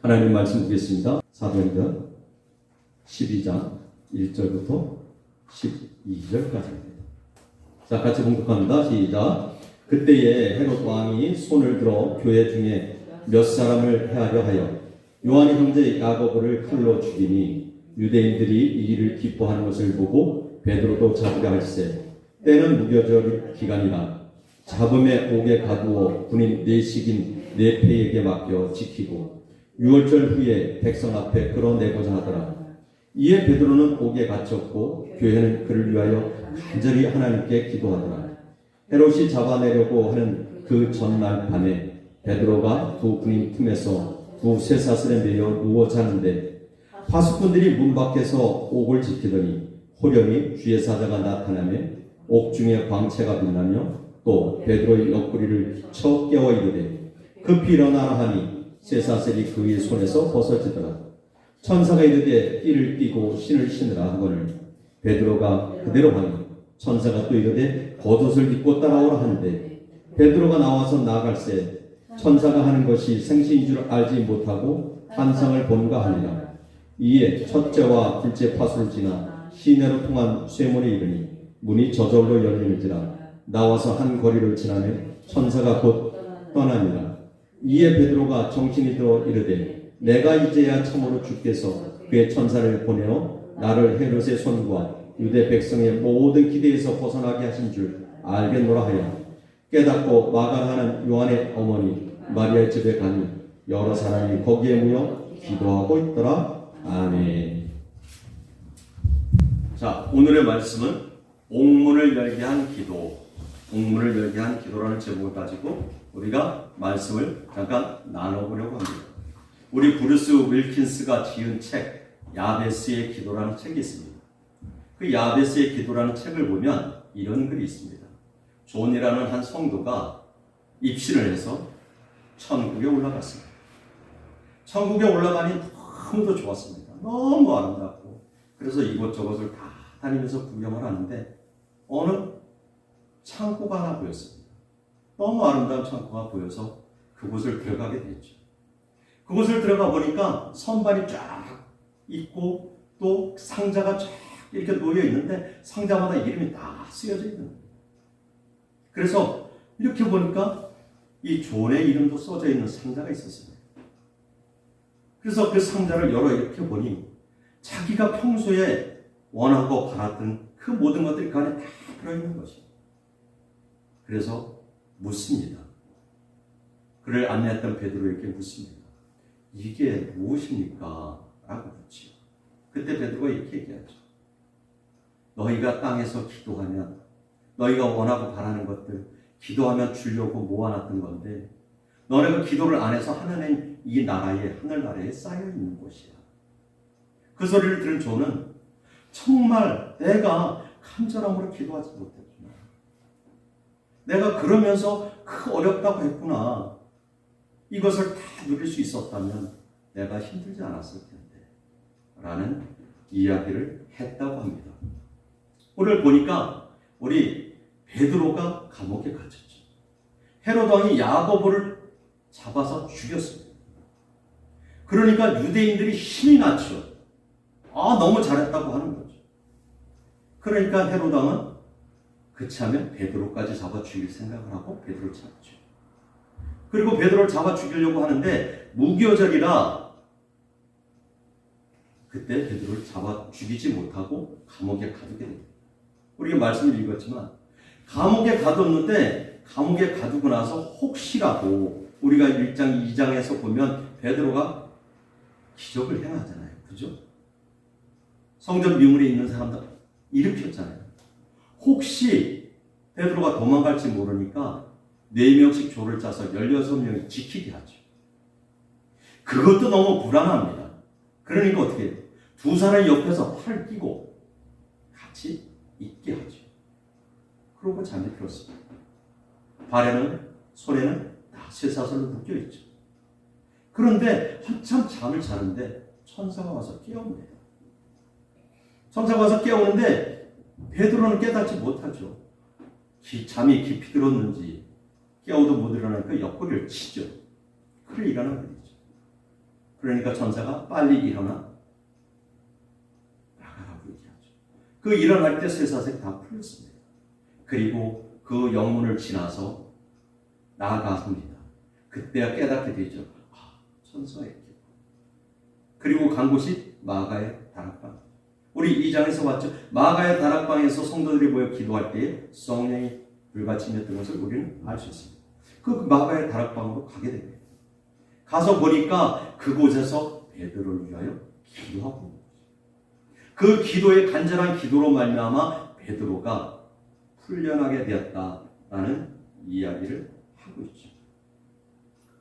하나님 말씀 드리겠습니다. 사도행전 12장 1절부터 12절까지입니다. 자, 같이 봉독합니다. 시작. 그때에 헤롯 왕이 손을 들어 교회 중에 몇 사람을 해하려 하여 요한의 형제 야고보를 칼로 죽이니 유대인들이 이 일을 기뻐하는 것을 보고 베드로도 잡으려 할세. 때는 무교절 기간이라 잡음에 옥에 가두어 군인 4씩인 4패에게 맡겨 지키고 6월절 후에 백성 앞에 끌어내고자 하더라. 이에 베드로는 옥에 갇혔고 교회는 그를 위하여 간절히 하나님께 기도하더라. 헤롯이 잡아내려고 하는 그 전날 밤에 베드로가 두 군인 틈에서 두 쇠사슬에 매여 누워 자는데 파수꾼들이 문 밖에서 옥을 지키더니 호련히 주의 사자가 나타나며 옥중에 광채가 빛나며 또 베드로의 옆구리를 쳐 깨워 이르되 급히 일어나라 하니 쇠사슬이 그의 손에서 벗어지더라. 천사가 이르되 띠를 띠고 신을 신으라 하거늘 베드로가 그대로 하니 천사가 또 이르되 겉옷을 입고 따라오라 하는데 베드로가 나와서 나아갈새 천사가 하는 것이 생신인 줄 알지 못하고 환상을 본가 하니라. 이에 첫째와 둘째 파수를 지나 시내로 통한 쇠문에 이르니 문이 저절로 열리는지라. 나와서 한 거리를 지나매 천사가 곧 떠나니라. 이에 베드로가 정신이 들어 이르되 내가 이제야 참으로 주께서 그의 천사를 보내어 나를 헤롯의 손과 유대 백성의 모든 기대에서 벗어나게 하신 줄 알겠노라 하여 깨닫고 마가하는 요한의 어머니 마리아의 집에 가니 여러 사람이 거기에 모여 기도하고 있더라. 아멘. 자, 오늘의 말씀은 옥문을 열게 한 기도, 옥문을 열게 한 기도라는 제목을 가지고 우리가 말씀을 잠깐 나눠보려고 합니다. 우리 브루스 윌킨스가 지은 책 야베스의 기도라는 책이 있습니다. 그 야베스의 기도라는 책을 보면 이런 글이 있습니다. 존이라는 한 성도가 입신을 해서 천국에 올라갔습니다. 천국에 올라가니 너무도 좋았습니다. 너무 아름답고 그래서 이곳저곳을 다 다니면서 구경을 하는데 어느 창고가 하나 보였습니다. 너무 아름다운 창고가 보여서 그곳을 들어가게 됐죠. 그곳을 들어가 보니까 선반이 쫙 있고 또 상자가 쫙 이렇게 놓여 있는데 상자마다 이름이 다 쓰여져 있는 거예요. 그래서 이렇게 보니까 이 존의 이름도 써져 있는 상자가 있었습니다. 그래서 그 상자를 열어 이렇게 보니 자기가 평소에 원하고 바랐던 그 모든 것들이 그 안에 다 들어있는 것입니다. 그래서 묻습니다. 그를 안내했던 베드로에게 묻습니다. 이게 무엇입니까? 라고 묻지요. 그때 베드로가 이렇게 얘기하죠. 너희가 땅에서 기도하면 너희가 원하고 바라는 것들 기도하면 주려고 모아놨던 건데 너네가 기도를 안 해서 하나님 이 나라에 하늘나라에 쌓여있는 곳이야. 그 소리를 들은 존은 정말 내가 간절함으로 기도하지 못했구나. 내가 그러면서 그 어렵다고 했구나. 이것을 다 누릴 수 있었다면 내가 힘들지 않았을 텐데 라는 이야기를 했다고 합니다. 오늘 보니까 우리 베드로가 감옥에 갇혔죠. 헤롯 왕이 야고보를 잡아서 죽였습니다. 그러니까 유대인들이 신이 났죠. 너무 잘했다고 하는 거죠. 그러니까 헤롯 왕은 그치하면 베드로까지 잡아 죽일 생각을 하고 베드로를 잡죠. 그리고 베드로를 잡아 죽이려고 하는데 무교절이라 그때 베드로를 잡아 죽이지 못하고 감옥에 가두게 됩니다. 우리가 말씀을 읽었지만 감옥에 가뒀는데 감옥에 가두고 나서 혹시라도 우리가 1장 2장에서 보면 베드로가 기적을 행하잖아요. 그죠? 성전 미문에 있는 사람들 일으켰잖아요. 혹시 베드로가 도망갈지 모르니까 4명씩 조를 짜서 16명이 지키게 하죠. 그것도 너무 불안합니다. 그러니까 어떻게 해요? 두 사람이 옆에서 팔을 끼고 같이 있게 하죠. 그러고 잠이 들었습니다. 발에는 손에는 다 쇠사슬로 묶여있죠. 그런데 한참 잠을 자는데 천사가 와서 깨웁니다. 천사가 와서 깨우는데 베드로는 깨닫지 못하죠. 잠이 깊이 들었는지 깨워도 못 일어나니까 옆구리를 치죠. 그래 일어나게 되죠. 그러니까 천사가 빨리 일어나 나가라고 얘기하죠. 그 일어날 때 쇠사슬이 다 풀렸습니다. 그리고 그 영문을 지나서 나아갑니다. 그때야 깨닫게 되죠. 천사의 길. 그리고 간 곳이 마가의 다락방. 우리 2장에서 봤죠. 마가의 다락방에서 성도들이 모여 기도할 때에 성령이 불같이 임했던 것을 우리는 알 수 있습니다. 그 마가의 다락방으로 가게 됩니다. 가서 보니까 그곳에서 베드로를 위하여 기도하고 있는 거죠. 그 기도의 간절한 기도로 말미암아 베드로가 풀려나게 되었다라는 이야기를 하고 있죠.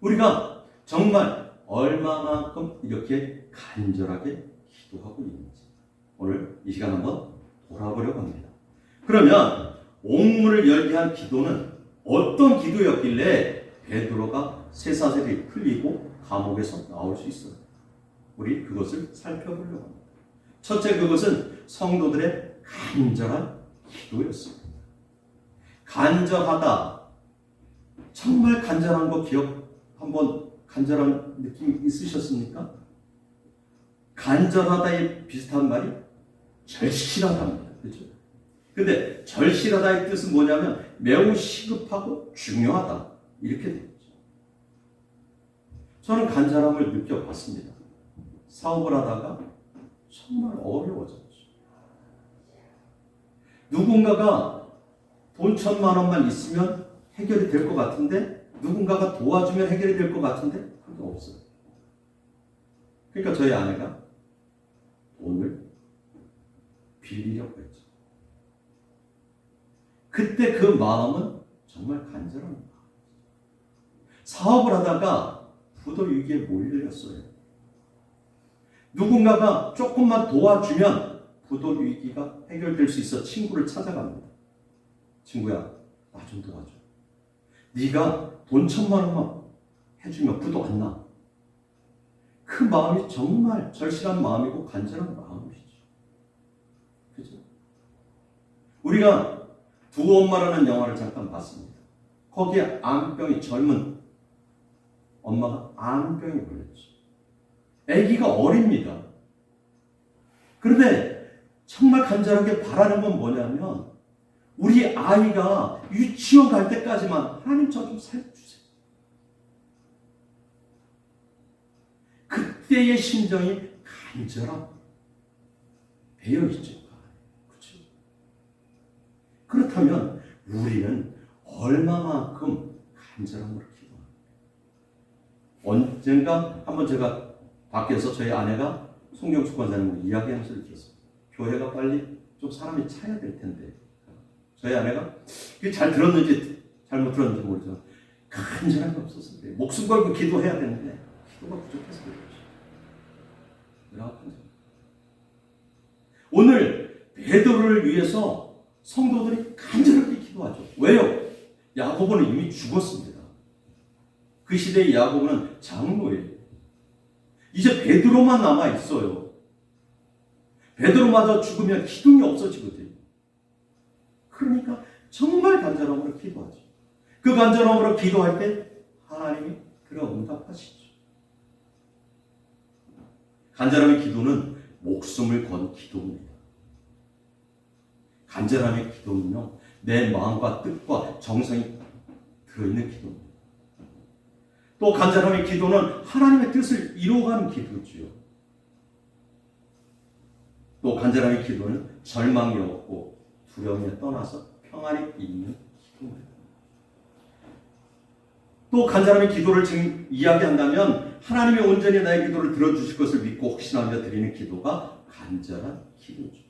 우리가 정말 얼마만큼 이렇게 간절하게 기도하고 있는지 오늘 이 시간 한번 돌아보려고 합니다. 그러면 옥문을 열게 한 기도는 어떤 기도였길래 베드로가 쇠사슬이 풀리고 감옥에서 나올 수 있어요? 우리 그것을 살펴보려고 합니다. 첫째, 그것은 성도들의 간절한 기도였습니다. 간절하다. 정말 간절한 거 한번 간절한 느낌 있으셨습니까? 간절하다에 비슷한 말이 절실하다입니다. 그렇죠? 근데 절실하다의 뜻은 뭐냐면 매우 시급하고 중요하다. 이렇게 되죠. 저는 간절함을 느껴봤습니다. 사업을 하다가 정말 어려워졌죠. 누군가가 돈 1,000만 원만 있으면 해결이 될 것 같은데 누군가가 도와주면 해결이 될 것 같은데 그게 없어요. 그러니까 저희 아내가 돈을 빌리려고 했죠. 그때 그 마음은 정말 간절한 마음. 사업을 하다가 부도 위기에 몰렸어요. 누군가가 조금만 도와주면 부도 위기가 해결될 수 있어 친구를 찾아갑니다. 친구야, 나 좀 도와줘. 네가 돈 1,000만 원만 해주면 부도 안 나. 그 마음이 정말 절실한 마음이고 간절한 마음이죠. 그죠? 우리가 두 엄마라는 영화를 잠깐 봤습니다. 거기에 암병이 젊은 엄마가 암병에 걸렸죠. 아기가 어립니다. 그런데 정말 간절하게 바라는 건 뭐냐면 우리 아이가 유치원 갈 때까지만 하나님 저 좀 살려주세요. 그때의 심정이 간절함 배어있죠. 그렇죠? 그렇다면 우리는 얼마만큼 간절함으로 기도합니까? 언젠가 한번 제가 밖에서 저희 아내가 송경숙 권사님과 이야기하면서 느꼈어요. 교회가 빨리 좀 사람이 차야 될 텐데 저희 아내가 그게 잘 들었는지 잘못 들었는지 모르지만 간절함이 없어서 그래요. 목숨 걸고 기도해야 되는데 기도가 부족해서 그렇죠. 오늘 베드로를 위해서 성도들이 간절하게 기도하죠. 왜요? 야고보는 이미 죽었습니다. 그 시대의 야고보는 장로예요. 이제 베드로만 남아 있어요. 베드로마저 죽으면 기둥이 없어지거든요. 그러니까 정말 간절함으로 기도하죠. 그 간절함으로 기도할 때 하나님이 그를 응답하시죠. 간절함의 기도는 목숨을 건 기도입니다. 간절함의 기도는요, 내 마음과 뜻과 정성이 들어있는 기도입니다. 또 간절함의 기도는 하나님의 뜻을 이루어가는 기도지요. 또 간절함의 기도는 절망이 없고 두려움에 떠나서 평안이 있는 기도입니다. 또 간절함의 기도를 지금 이야기한다면 하나님이 온전히 나의 기도를 들어주실 것을 믿고 확신하며 드리는 기도가 간절한 기도죠.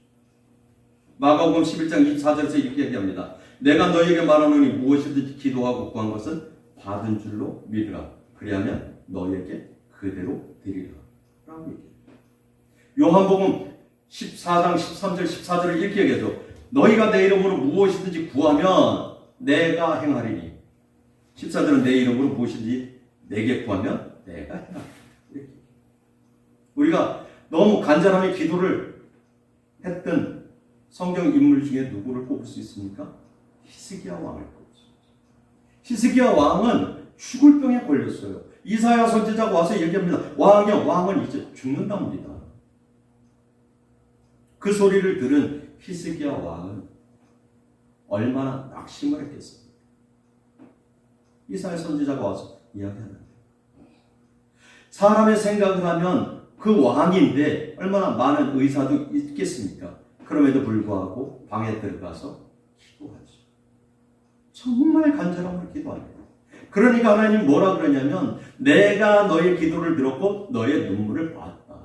마가복음 11장 24절에서 이렇게 얘기합니다. 내가 너희에게 말하노니 무엇이든지 기도하고 구한 것은 받은 줄로 믿으라. 그리하면 너희에게 그대로 되리라. 라고 얘기해요. 요한복음 14장 13절 14절을 이렇게 얘기하죠. 너희가 내 이름으로 무엇이든지 구하면 내가 행하리니. 14절은 내 이름으로 무엇이든지 내게 구하면 내가 행하리니. 우리가 너무 간절함의 기도를 했던 성경 인물 중에 누구를 꼽을 수 있습니까? 히스기야 왕을 꼽을 수 있습니다. 히스기야 왕은 죽을 병에 걸렸어요. 이사야 선지자가 와서 얘기합니다. 왕은 이제 죽는답니다. 그 소리를 들은 히스기야 왕은 얼마나 낙심을 했겠습니까? 이사야 선지자가 와서 이야기하는데, 사람의 생각을 하면 그 왕인데 얼마나 많은 의사도 있겠습니까? 그럼에도 불구하고 방에 들어가서 기도하죠. 정말 간절함으로 기도합니다. 그러니까 하나님 뭐라 그러냐면, 내가 너의 기도를 들었고 너의 눈물을 봤다.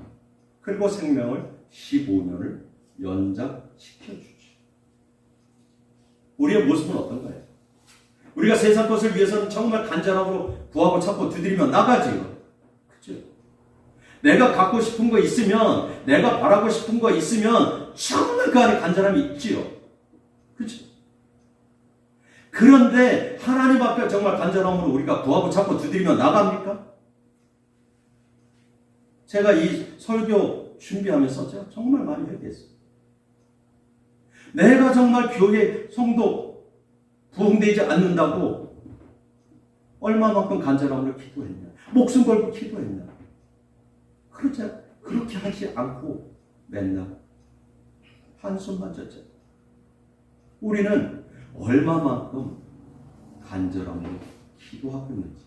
그리고 생명을 15년을 연장시켜주지. 우리의 모습은 어떤가요? 우리가 세상 것을 위해서는 정말 간절함으로 구하고 찾고 두드리며 나가지요. 그죠? 내가 갖고 싶은 거 있으면, 내가 바라고 싶은 거 있으면 정말 그 안에 간절함이 있지요. 그죠? 그런데 하나님 앞에 정말 간절함으로 우리가 구하고 찾고 두드리며 나갑니까? 제가 이 설교 준비하면서 제가 정말 많이 회개했어요. 내가 정말 교회 성도 부흥되지 않는다고 얼마만큼 간절함으로 기도했냐, 목숨 걸고 기도했냐. 그렇게 하지 않고 맨날 한숨만 졌죠. 우리는 얼마만큼 간절함으로 기도하고 있는지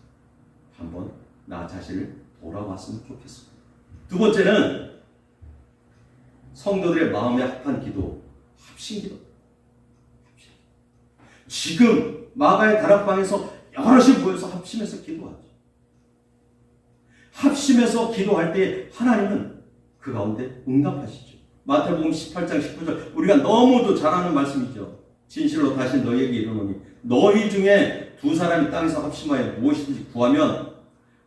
한번 나 자신을 돌아봤으면 좋겠습니다. 두 번째는 성도들의 마음에 합한 기도, 합심기도. 지금 마가의 다락방에서 여럿이 모여서 합심해서 기도하죠. 합심해서 기도할 때 하나님은 그 가운데 응답하시죠. 마태복음 18장 19절, 우리가 너무도 잘 아는 말씀이죠. 진실로 다시 너희에게 이르노니 너희 중에 두 사람이 땅에서 합심하여 무엇이든지 구하면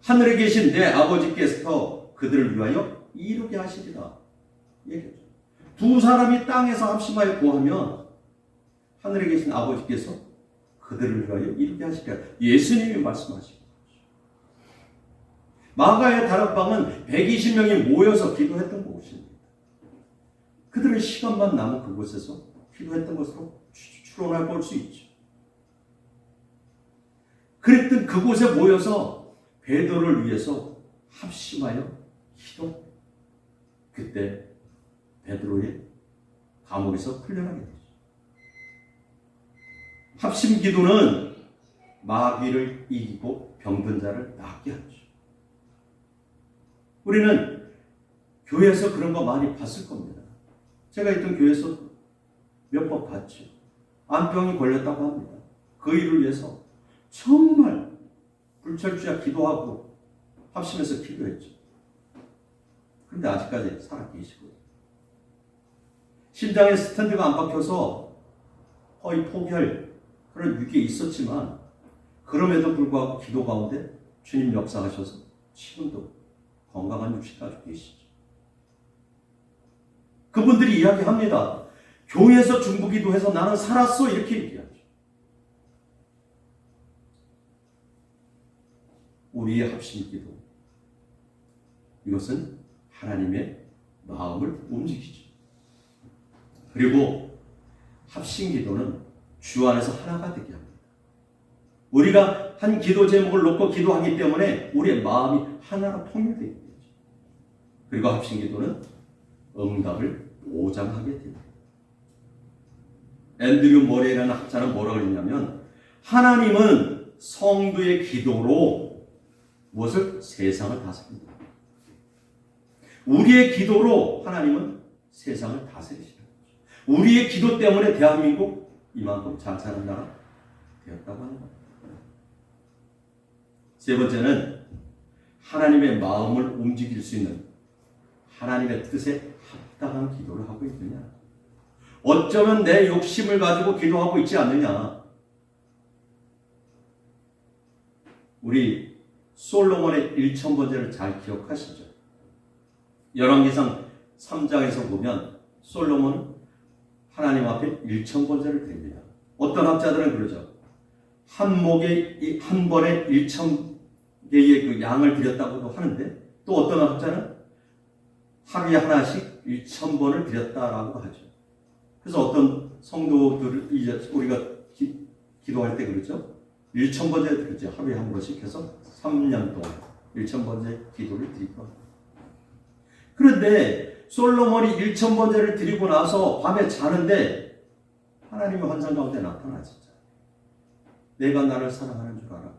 하늘에 계신 내 아버지께서 그들을 위하여 이루게 하시리라. 얘기하죠. 두 사람이 땅에서 합심하여 구하면 하늘에 계신 아버지께서 그들을 위하여 이루게 하시리라. 예수님이 말씀하시고, 마가의 다락방은 120명이 모여서 기도했던 곳입니다. 그들의 시간만 남은 그곳에서 기도했던 것으로 추론해 볼 수 있죠. 그랬던 그곳에 모여서 베드로를 위해서 합심하여 기도. 그때 베드로의 감옥에서 풀려나게 되죠. 합심 기도는 마귀를 이기고 병든 자를 낫게 하죠. 우리는 교회에서 그런 거 많이 봤을 겁니다. 제가 있던 교회에서 몇 번 봤죠. 암병이 걸렸다고 합니다. 그 일을 위해서 정말 불철주야 기도하고 합심해서 기도했죠. 그런데 아직까지 살아 계시고요. 심장에 스탠드가 안 박혀서 거의 포기할 그런 위기에 있었지만, 그럼에도 불구하고 기도 가운데 주님 역사하셔서 지금도 건강한 육신 가지고 계시죠. 그분들이 이야기합니다. 교회에서 중보기도 해서 나는 살았어, 이렇게 얘기하죠. 우리의 합심기도, 이것은 하나님의 마음을 움직이죠. 그리고 합심기도는 주 안에서 하나가 되게 합니다. 우리가 한 기도 제목을 놓고 기도하기 때문에 우리의 마음이 하나로 통일되게 되죠. 그리고 합심기도는 응답을 보장하게 됩니다. 앤드류 모레이라는 학자는 뭐라고 했냐면, 하나님은 성도의 기도로 무엇을? 세상을 다스립니다. 우리의 기도로 하나님은 세상을 다스리시는 거죠. 우리의 기도 때문에 대한민국 이만큼 잘 사는 나라 되었다고 하는 겁니다. 세 번째는 하나님의 마음을 움직일 수 있는 하나님의 뜻에 합당한 기도를 하고 있느냐. 어쩌면 내 욕심을 가지고 기도하고 있지 않느냐. 우리 솔로몬의 1000번제를 잘 기억하시죠? 열왕기상 3장에서 보면 솔로몬은 하나님 앞에 1000번제를 드립니다. 어떤 학자들은 그러죠. 한 목에 한 번에 1000개의 그 양을 드렸다고도 하는데, 또 어떤 학자는 하루에 하나씩 1000번을 드렸다라고 하죠. 그래서 어떤 성도들, 이제 우리가 기도할 때 그러죠. 1000번째 드렸죠. 하루에 한 번씩 해서 3년 동안 1000번째 기도를 드릴 겁니다. 그런데 솔로몬이 1000번째를 드리고 나서 밤에 자는데 하나님이 환상 가운데 나타나셨죠. 내가 나를 사랑하는 줄 알아.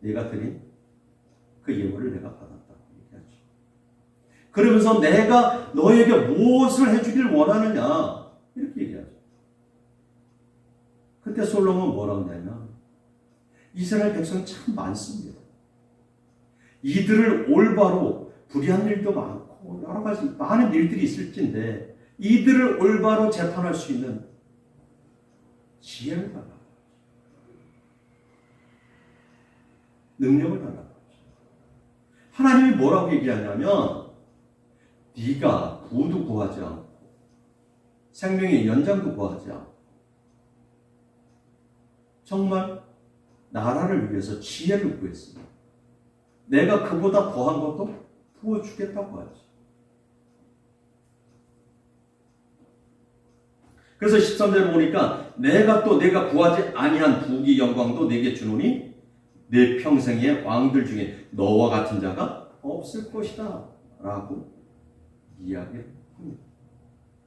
내가 드린 그 예물을 내가 받았다고 얘기하죠. 그러면서 내가 너에게 무엇을 해주길 원하느냐 이렇게 얘기하죠. 그때 솔로몬은 뭐라고 하냐면 이스라엘 백성이 참 많습니다. 이들을 올바로 불의한 일도 많고 여러 가지 많은 일들이 있을진데 이들을 올바로 재판할 수 있는 지혜를 달라. 능력을 달라. 하나님이 뭐라고 얘기하냐면 네가 부도 구하지 않고 생명의 연장도 구하지 않고 정말 나라를 위해서 지혜를 구했습니다. 내가 그보다 더한 것도 부어주겠다고 하지. 그래서 13절에 보니까 내가 구하지 아니한 부귀 영광도 내게 주노니 내 평생의 왕들 중에 너와 같은 자가 없을 것이다 라고 이야기합니다.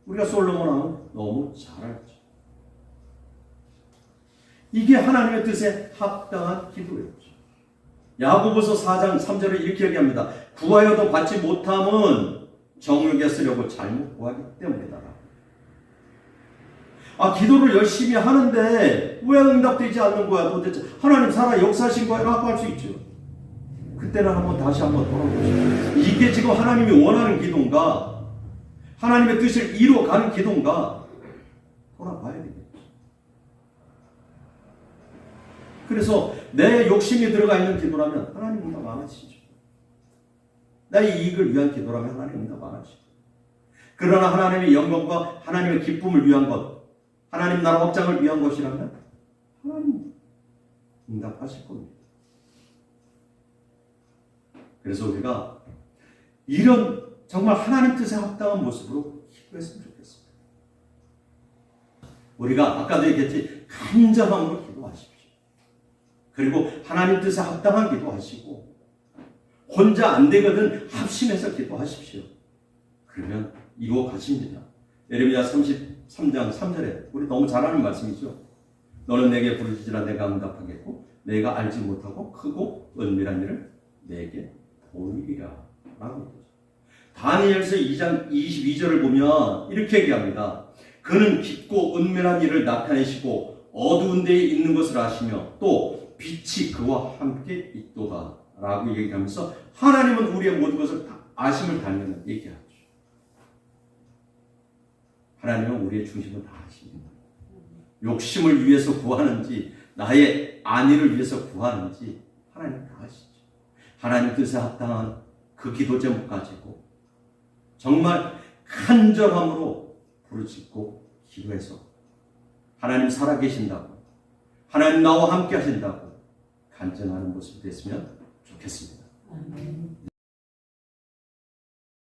우리가 솔로몬하고 너무 잘 알죠. 이게 하나님의 뜻에 합당한 기도였죠. 야고보서 4장 3절에 이렇게 얘기합니다. 구하여도 받지 못함은 정욕에 쓰려고 잘못 구하기 때문이다. 기도를 열심히 하는데 왜 응답되지 않는 거야 도대체? 하나님 살아 역사하신 거야 라고 할 수 있죠. 그때는 다시 한번 돌아보시죠. 이게 지금 하나님이 원하는 기도인가? 하나님의 뜻을 이루어가는 기도인가? 돌아봐야 되겠죠. 그래서 내 욕심이 들어가 있는 기도라면 하나님 응답 안 하시죠. 나의 이익을 위한 기도라면 하나님 응답 안 하시죠. 그러나 하나님의 영광과 하나님의 기쁨을 위한 것, 하나님 나라 확장을 위한 것이라면 하나님 응답하실 겁니다. 그래서 우리가 이런 정말 하나님 뜻에 합당한 모습으로 기도했으면 좋겠습니다. 우리가 아까도 얘기했지 간절함으로 기도하십시오. 그리고 하나님 뜻에 합당한 기도하시고 혼자 안 되거든 합심해서 기도하십시오. 그러면 이루어 가십니다. 예레미야 33장 3절에 우리 너무 잘 아는 말씀이죠. 너는 내게 부르짖으라 내가 응답하겠고 내가 알지 못하고 크고 은밀한 일을 내게 보이리라 라고 얘기하죠. 다니엘서 2장 22절을 보면 이렇게 얘기합니다. 그는 깊고 은밀한 일을 나타내시고 어두운 데에 있는 것을 아시며 또 빛이 그와 함께 있도다 라고 얘기하면서 하나님은 우리의 모든 것을 아심을 달면 얘기하죠. 하나님은 우리의 중심을 다 아십니다. 욕심을 위해서 구하는지 나의 안위를 위해서 구하는지 하나님 다 아시죠. 하나님 뜻에 합당한 그 기도 제목 가지고 정말 간절함으로 부르짖고 기도해서 하나님 살아계신다고 하나님 나와 함께 하신다고 간증하는 모습이 됐으면 좋겠습니다.